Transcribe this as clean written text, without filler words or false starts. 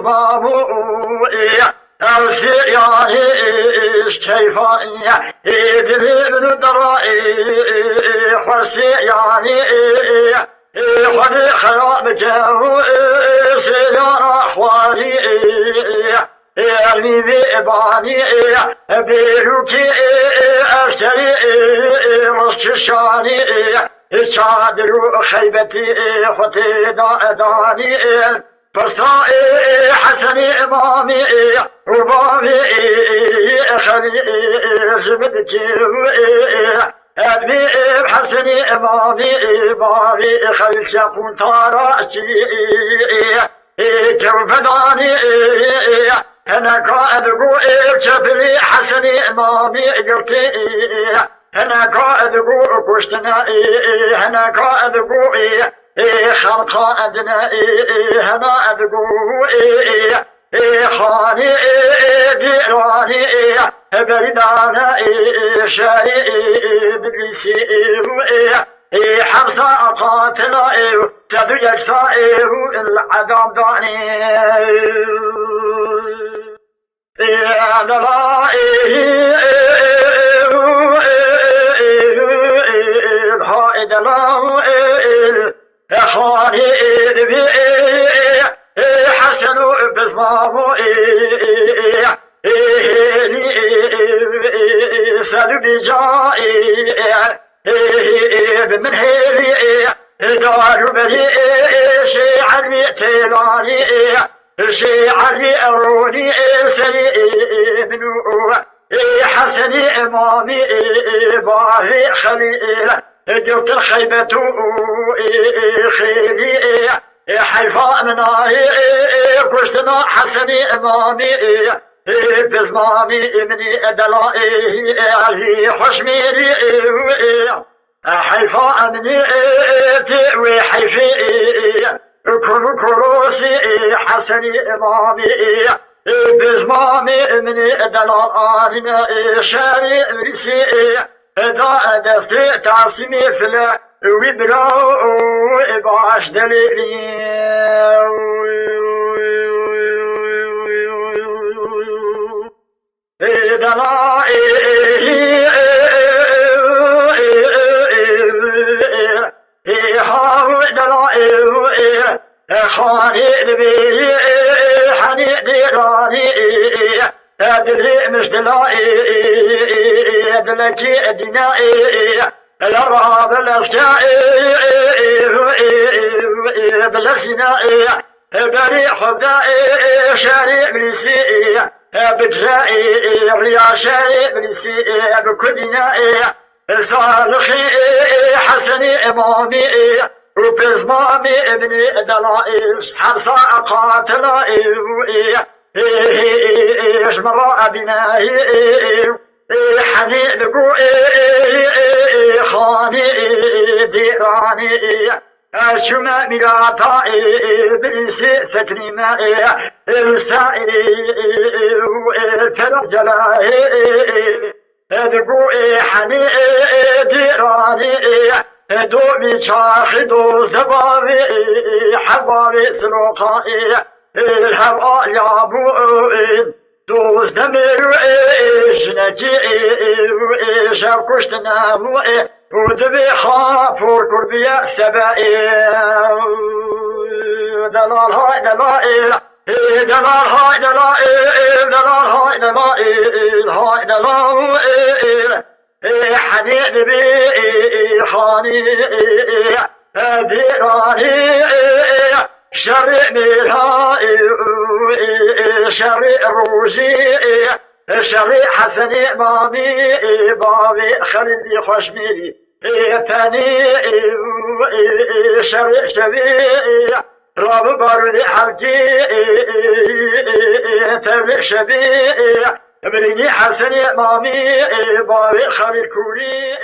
بابو أوسياني كيفاني إدري من درائي حسياني خلي خراب جو سيان أحوالي يعني بإباني بيروكي أشتري رششاني شادر خيبتي خطي داني فرصائي حسني إمامي ربامي خلي جبدتي أبني بحسني إمامي بابي خلي شاكون تاراتي كيف داني أنا قائد قوي جبلي حسني إمامي قلتي أنا قائد قوي كشتنا أنا قائد قوي خلقا أدنى هنا أدقوي خاني ديراني بردانا شاري بلسي حرصا قاتلا سدو يجسا العذاب داني الحائد خاني بي حسن بزمامو سالو بجائي بمن هيلي دارو بلي شيعري تيلاني شيعري أروني سلي منو حسني إمامي باهي خليل جبت الخيبة خيلي حيفاء مناي كشتنا حسني إمامي بزمامي مني دلائي حشميري حيفاء مني تئوي حيفي كروسي حسني إمامي بزمامي مني دلائي شاري مرسي دا دفتي تعصمي فلا ويبراو باش دليلي دلائي هاو دلائي خاني لبي حني ديراني أدري مش دلائي دلكي دنائي الأرهاب الأشجائي بلسنائي بريء حبائي شاري بلسي بجرائي رياشاري بلسي بكدنائي صالحي حسني إمامي وبزمامي ابني دلائي حرصا قاتلائي اشمر أبنائي حنين قوي خاني ديراني شما ملاتائي بلسي فتني مائي السائري الفرجلائي قوي حنين ديراني دومي شاخدو زبابي حبابي سلوقائي الهواء يابوئين دوز دمير إيش نجي إيش أكشتنا ودبي خافور كربيا سبائي دلال هاي دلائل دلال هاي دلائل دلال هاي دلائل هاي دلائل حنين بي خاني ديراني شرع ميرهائي شرع روجي شرع حسن إمامي بابي خليلي خشميلي ثاني شرع شبيع راب بارودي حلقي ثاني شبيع بريني حسن إمامي بابي خليل كوري